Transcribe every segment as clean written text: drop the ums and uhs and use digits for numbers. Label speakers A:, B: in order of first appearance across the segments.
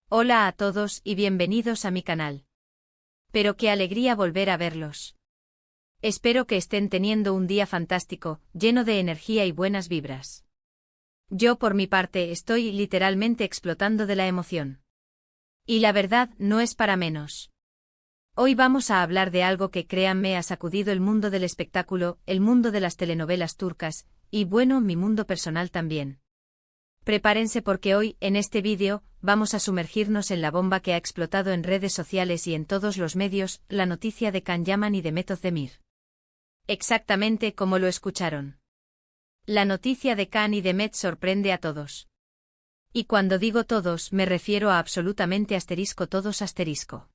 A: Hola a todos y bienvenidos a mi canal. Pero qué alegría volver a verlos. Espero que estén teniendo un día fantástico, lleno de energía y buenas vibras. Yo por mi parte estoy literalmente explotando de la emoción. Y la verdad no es para menos. Hoy vamos a hablar de algo que créanme ha sacudido el mundo del espectáculo, el mundo de las telenovelas turcas, y bueno, mi mundo personal también. Prepárense porque hoy, en este vídeo, vamos a sumergirnos en la bomba que ha explotado en redes sociales y en todos los medios, la noticia de Can Yaman y Demet Özdemir. Exactamente como lo escucharon. La noticia de Can y Demet sorprende a todos. Y cuando digo todos, me refiero a absolutamente asterisco todos asterisco.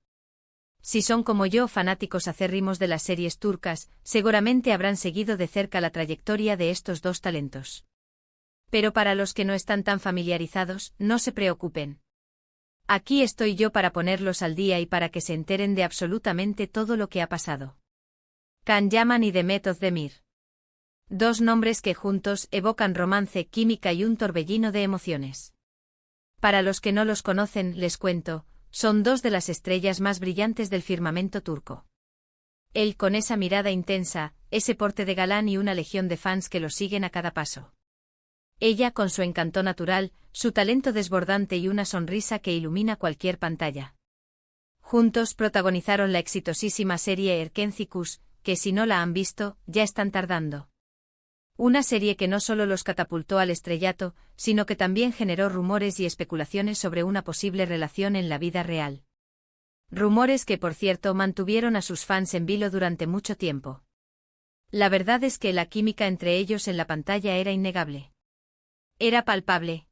A: Si son como yo fanáticos acérrimos de las series turcas, seguramente habrán seguido de cerca la trayectoria de estos dos talentos. Pero para los que no están tan familiarizados, no se preocupen. Aquí estoy yo para ponerlos al día y para que se enteren de absolutamente todo lo que ha pasado. Can Yaman y Demet Özdemir. Dos nombres que juntos evocan romance, química y un torbellino de emociones. Para los que no los conocen, les cuento, son dos de las estrellas más brillantes del firmamento turco. Él con esa mirada intensa, ese porte de galán y una legión de fans que lo siguen a cada paso. Ella con su encanto natural, su talento desbordante y una sonrisa que ilumina cualquier pantalla. Juntos protagonizaron la exitosísima serie Erkenci, que si no la han visto, ya están tardando. Una serie que no solo los catapultó al estrellato, sino que también generó rumores y especulaciones sobre una posible relación en la vida real. Rumores que, por cierto, mantuvieron a sus fans en vilo durante mucho tiempo. La verdad es que la química entre ellos en la pantalla era innegable. Era palpable.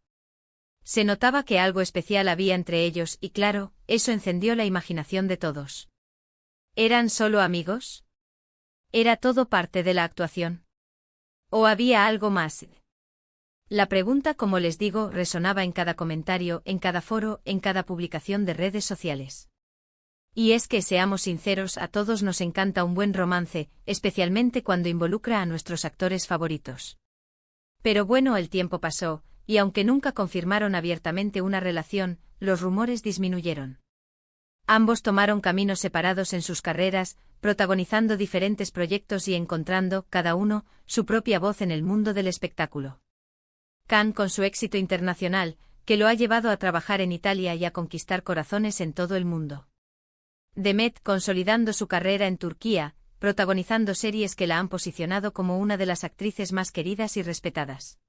A: Se notaba que algo especial había entre ellos y claro, eso encendió la imaginación de todos. ¿Eran solo amigos? ¿Era todo parte de la actuación? ¿O había algo más? La pregunta, como les digo, resonaba en cada comentario, en cada foro, en cada publicación de redes sociales. Y es que, seamos sinceros, a todos nos encanta un buen romance, especialmente cuando involucra a nuestros actores favoritos. Pero bueno, el tiempo pasó, y aunque nunca confirmaron abiertamente una relación, los rumores disminuyeron. Ambos tomaron caminos separados en sus carreras, protagonizando diferentes proyectos y encontrando, cada uno, su propia voz en el mundo del espectáculo. Can con su éxito internacional, que lo ha llevado a trabajar en Italia y a conquistar corazones en todo el mundo. Demet consolidando su carrera en Turquía, protagonizando series que la han posicionado como una de las actrices más queridas y respetadas.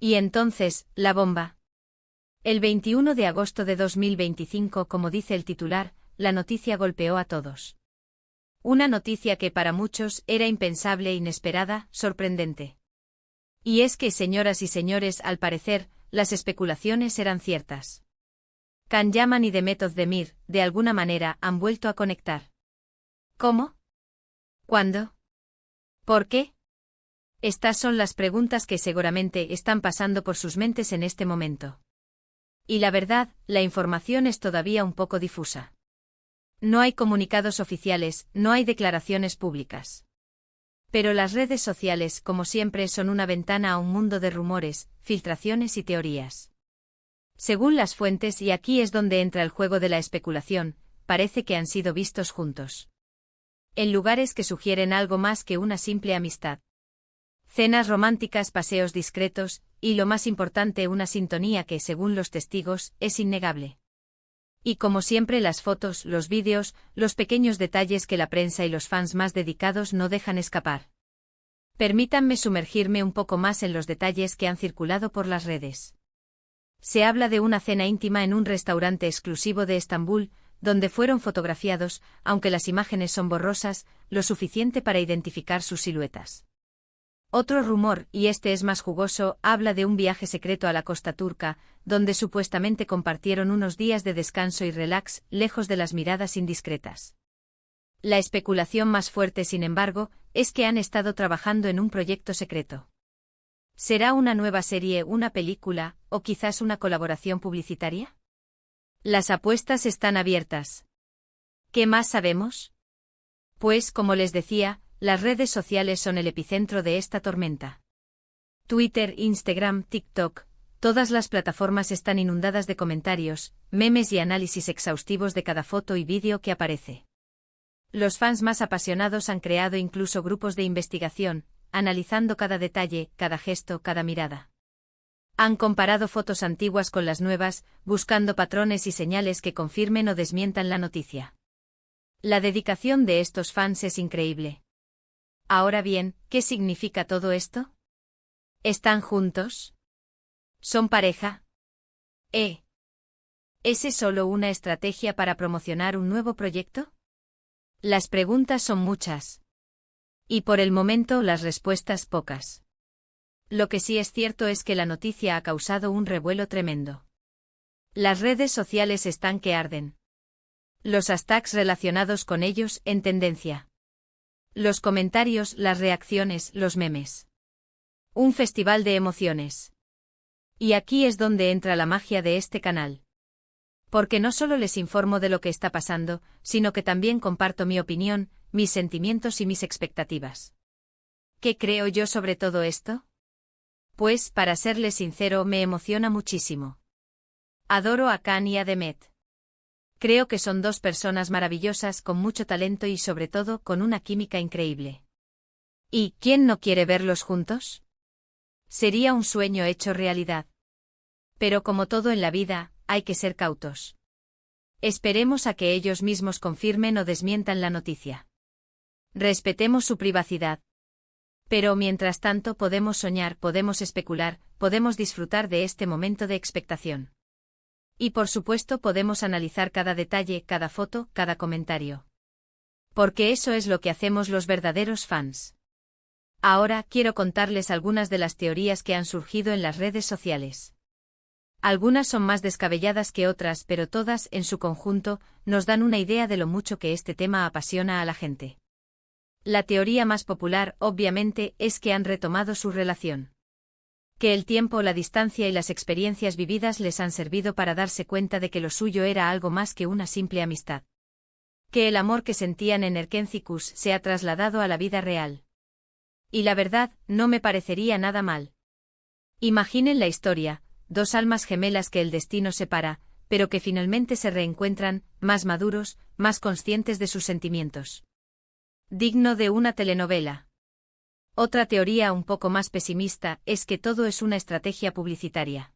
A: Y entonces, la bomba. El 21 de agosto de 2025, como dice el titular, la noticia golpeó a todos. Una noticia que para muchos era impensable, inesperada, sorprendente. Y es que, señoras y señores, al parecer, las especulaciones eran ciertas. Can Yaman y Demet Özdemir, de alguna manera, han vuelto a conectar. ¿Cómo? ¿Cuándo? ¿Por qué? Estas son las preguntas que seguramente están pasando por sus mentes en este momento. Y la verdad, la información es todavía un poco difusa. No hay comunicados oficiales, no hay declaraciones públicas. Pero las redes sociales, como siempre, son una ventana a un mundo de rumores, filtraciones y teorías. Según las fuentes, y aquí es donde entra el juego de la especulación, parece que han sido vistos juntos. En lugares que sugieren algo más que una simple amistad. Cenas románticas, paseos discretos, y lo más importante, una sintonía que, según los testigos, es innegable. Y como siempre, las fotos, los vídeos, los pequeños detalles que la prensa y los fans más dedicados no dejan escapar. Permítanme sumergirme un poco más en los detalles que han circulado por las redes. Se habla de una cena íntima en un restaurante exclusivo de Estambul, donde fueron fotografiados, aunque las imágenes son borrosas, lo suficiente para identificar sus siluetas. Otro rumor, y este es más jugoso, habla de un viaje secreto a la costa turca, donde supuestamente compartieron unos días de descanso y relax, lejos de las miradas indiscretas. La especulación más fuerte, sin embargo, es que han estado trabajando en un proyecto secreto. ¿Será una nueva serie, una película, o quizás una colaboración publicitaria? Las apuestas están abiertas. ¿Qué más sabemos? Pues, como les decía, las redes sociales son el epicentro de esta tormenta. Twitter, Instagram, TikTok, Todas las plataformas están inundadas de comentarios, memes y análisis exhaustivos de cada foto y vídeo que aparece. Los fans más apasionados han creado incluso grupos de investigación, analizando cada detalle, cada gesto, cada mirada. Han comparado fotos antiguas con las nuevas, buscando patrones y señales que confirmen o desmientan la noticia. La dedicación de estos fans es increíble. Ahora bien, ¿qué significa todo esto? ¿Están juntos? ¿Son pareja? ¿Es solo una estrategia para promocionar un nuevo proyecto? Las preguntas son muchas. Y por el momento las respuestas pocas. Lo que sí es cierto es que la noticia ha causado un revuelo tremendo. Las redes sociales están que arden. Los hashtags relacionados con ellos en tendencia. Los comentarios, las reacciones, los memes. Un festival de emociones. Y aquí es donde entra la magia de este canal. Porque no solo les informo de lo que está pasando, sino que también comparto mi opinión, mis sentimientos y mis expectativas. ¿Qué creo yo sobre todo esto? Pues, para serles sincero, me emociona muchísimo. Adoro a Khan y a Demet. Creo que son dos personas maravillosas con mucho talento y sobre todo con una química increíble. ¿Y quién no quiere verlos juntos? Sería un sueño hecho realidad. Pero como todo en la vida, hay que ser cautos. Esperemos a que ellos mismos confirmen o desmientan la noticia. Respetemos su privacidad. Pero mientras tanto podemos soñar, podemos especular, podemos disfrutar de este momento de expectación. Y por supuesto podemos analizar cada detalle, cada foto, cada comentario. Porque eso es lo que hacemos los verdaderos fans. Ahora quiero contarles algunas de las teorías que han surgido en las redes sociales. Algunas son más descabelladas que otras, pero todas, en su conjunto, nos dan una idea de lo mucho que este tema apasiona a la gente. La teoría más popular, obviamente, es que han retomado su relación. Que el tiempo, la distancia y las experiencias vividas les han servido para darse cuenta de que lo suyo era algo más que una simple amistad. Que el amor que sentían en Erkencicus se ha trasladado a la vida real. Y la verdad, no me parecería nada mal. Imaginen la historia. Dos almas gemelas que el destino separa, pero que finalmente se reencuentran, más maduros, más conscientes de sus sentimientos. Digno de una telenovela. Otra teoría un poco más pesimista es que todo es una estrategia publicitaria.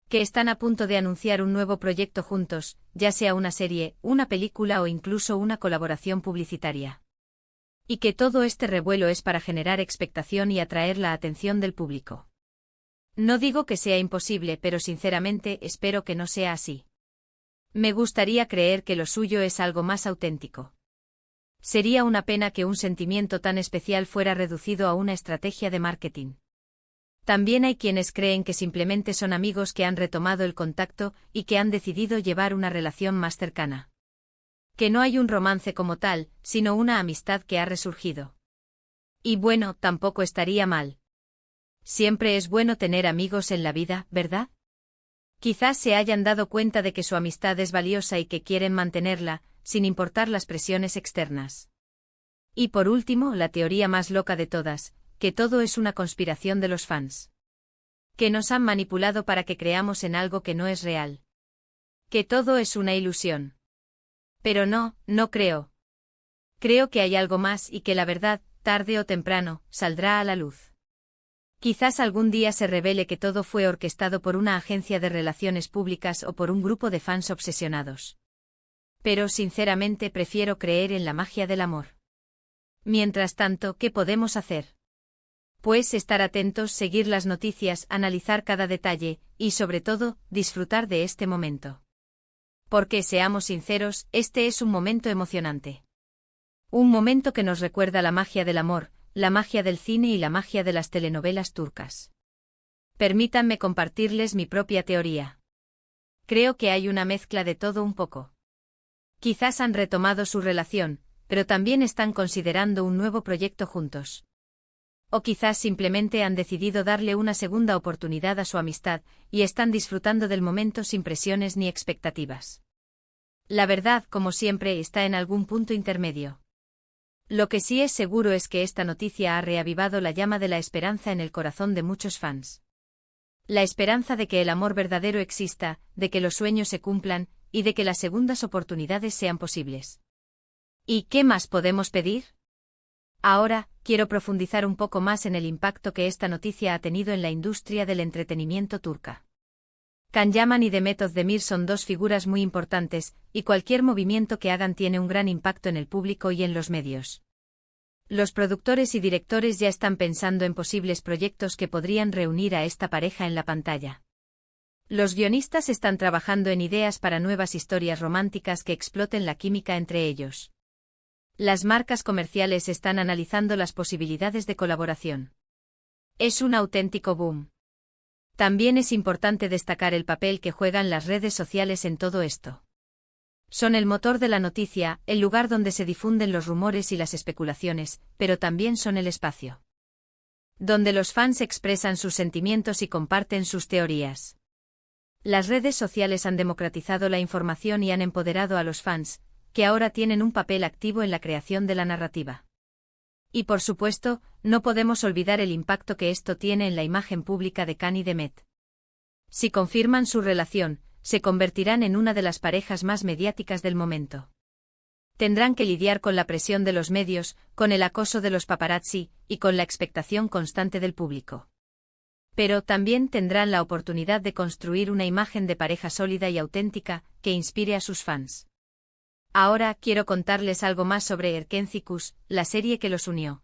A: Que están a punto de anunciar un nuevo proyecto juntos, ya sea una serie, una película o incluso una colaboración publicitaria. Y que todo este revuelo es para generar expectación y atraer la atención del público. No digo que sea imposible, pero sinceramente espero que no sea así. Me gustaría creer que lo suyo es algo más auténtico. Sería una pena que un sentimiento tan especial fuera reducido a una estrategia de marketing. También hay quienes creen que simplemente son amigos que han retomado el contacto y que han decidido llevar una relación más cercana. Que no hay un romance como tal, sino una amistad que ha resurgido. Y bueno, tampoco estaría mal. Siempre es bueno tener amigos en la vida, ¿verdad? Quizás se hayan dado cuenta de que su amistad es valiosa y que quieren mantenerla, sin importar las presiones externas. Y por último, la teoría más loca de todas, que todo es una conspiración de los fans. Que nos han manipulado para que creamos en algo que no es real. Que todo es una ilusión. Pero no, no creo. Creo que hay algo más y que la verdad, tarde o temprano, saldrá a la luz. Quizás algún día se revele que todo fue orquestado por una agencia de relaciones públicas o por un grupo de fans obsesionados. Pero sinceramente prefiero creer en la magia del amor. Mientras tanto, ¿qué podemos hacer? Pues estar atentos, seguir las noticias, analizar cada detalle, y sobre todo, disfrutar de este momento. Porque seamos sinceros, este es un momento emocionante. Un momento que nos recuerda la magia del amor, la magia del cine y la magia de las telenovelas turcas. Permítanme compartirles mi propia teoría. Creo que hay una mezcla de todo un poco. Quizás han retomado su relación, pero también están considerando un nuevo proyecto juntos. O quizás simplemente han decidido darle una segunda oportunidad a su amistad, y están disfrutando del momento sin presiones ni expectativas. La verdad, como siempre, está en algún punto intermedio. Lo que sí es seguro es que esta noticia ha reavivado la llama de la esperanza en el corazón de muchos fans. La esperanza de que el amor verdadero exista, de que los sueños se cumplan, y de que las segundas oportunidades sean posibles. ¿Y qué más podemos pedir? Ahora, quiero profundizar un poco más en el impacto que esta noticia ha tenido en la industria del entretenimiento turca. Can Yaman y Demet Özdemir son dos figuras muy importantes, y cualquier movimiento que hagan tiene un gran impacto en el público y en los medios. Los productores y directores ya están pensando en posibles proyectos que podrían reunir a esta pareja en la pantalla. Los guionistas están trabajando en ideas para nuevas historias románticas que exploten la química entre ellos. Las marcas comerciales están analizando las posibilidades de colaboración. Es un auténtico boom. También es importante destacar el papel que juegan las redes sociales en todo esto. Son el motor de la noticia, el lugar donde se difunden los rumores y las especulaciones, pero también son el espacio donde los fans expresan sus sentimientos y comparten sus teorías. Las redes sociales han democratizado la información y han empoderado a los fans, que ahora tienen un papel activo en la creación de la narrativa. Y por supuesto, no podemos olvidar el impacto que esto tiene en la imagen pública de Can y Demet. Si confirman su relación, se convertirán en una de las parejas más mediáticas del momento. Tendrán que lidiar con la presión de los medios, con el acoso de los paparazzi, y con la expectación constante del público. Pero también tendrán la oportunidad de construir una imagen de pareja sólida y auténtica, que inspire a sus fans. Ahora quiero contarles algo más sobre Erkenci, la serie que los unió.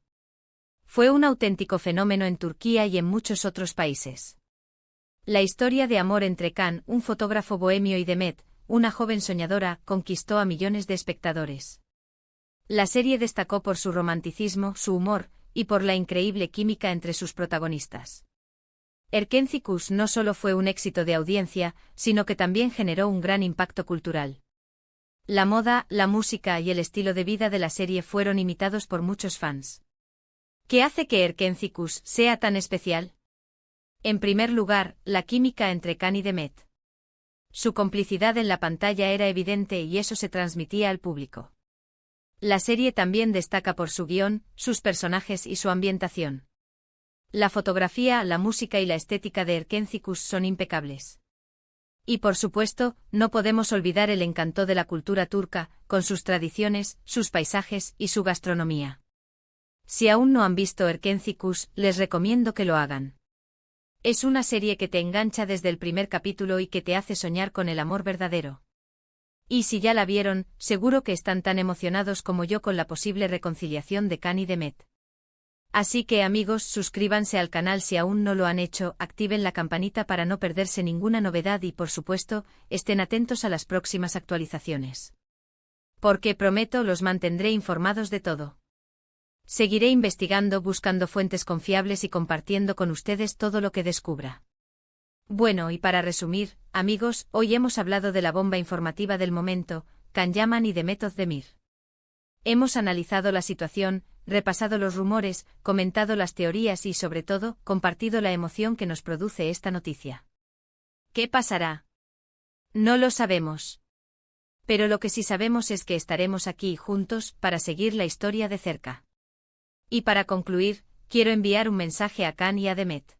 A: Fue un auténtico fenómeno en Turquía y en muchos otros países. La historia de amor entre Can, un fotógrafo bohemio, y Demet, una joven soñadora, conquistó a millones de espectadores. La serie destacó por su romanticismo, su humor, y por la increíble química entre sus protagonistas. Erkenci no solo fue un éxito de audiencia, sino que también generó un gran impacto cultural. La moda, la música y el estilo de vida de la serie fueron imitados por muchos fans. ¿Qué hace que Erkenci sea tan especial? En primer lugar, la química entre Can y Demet. Su complicidad en la pantalla era evidente y eso se transmitía al público. La serie también destaca por su guión, sus personajes y su ambientación. La fotografía, la música y la estética de Erkenci son impecables. Y por supuesto, no podemos olvidar el encanto de la cultura turca, con sus tradiciones, sus paisajes y su gastronomía. Si aún no han visto Erkenci, les recomiendo que lo hagan. Es una serie que te engancha desde el primer capítulo y que te hace soñar con el amor verdadero. Y si ya la vieron, seguro que están tan emocionados como yo con la posible reconciliación de Can y Demet. Así que amigos, suscríbanse al canal si aún no lo han hecho, activen la campanita para no perderse ninguna novedad y por supuesto, estén atentos a las próximas actualizaciones. Porque prometo los mantendré informados de todo. Seguiré investigando, buscando fuentes confiables y compartiendo con ustedes todo lo que descubra. Bueno, y para resumir, amigos, hoy hemos hablado de la bomba informativa del momento, Can Yaman y Demet Özdemir. Hemos analizado la situación, repasado los rumores, comentado las teorías y, sobre todo, compartido la emoción que nos produce esta noticia. ¿Qué pasará? No lo sabemos. Pero lo que sí sabemos es que estaremos aquí juntos para seguir la historia de cerca. Y para concluir, quiero enviar un mensaje a Can y a Demet.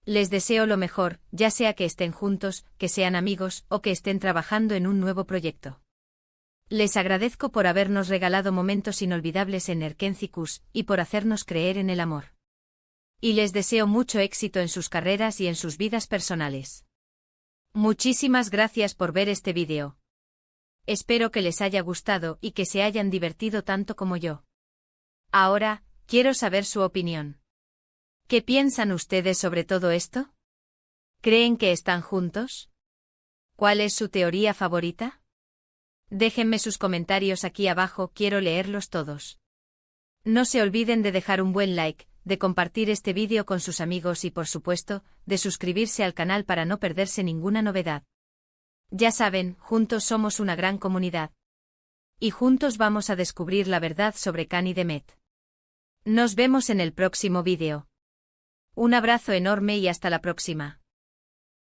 A: Les deseo lo mejor, ya sea que estén juntos, que sean amigos o que estén trabajando en un nuevo proyecto. Les agradezco por habernos regalado momentos inolvidables en Erkenci y por hacernos creer en el amor. Y les deseo mucho éxito en sus carreras y en sus vidas personales. Muchísimas gracias por ver este vídeo. Espero que les haya gustado y que se hayan divertido tanto como yo. Ahora, quiero saber su opinión. ¿Qué piensan ustedes sobre todo esto? ¿Creen que están juntos? ¿Cuál es su teoría favorita? Déjenme sus comentarios aquí abajo, quiero leerlos todos. No se olviden de dejar un buen like, de compartir este vídeo con sus amigos y por supuesto, de suscribirse al canal para no perderse ninguna novedad. Ya saben, juntos somos una gran comunidad. Y juntos vamos a descubrir la verdad sobre Can y Demet. Nos vemos en el próximo vídeo. Un abrazo enorme y hasta la próxima.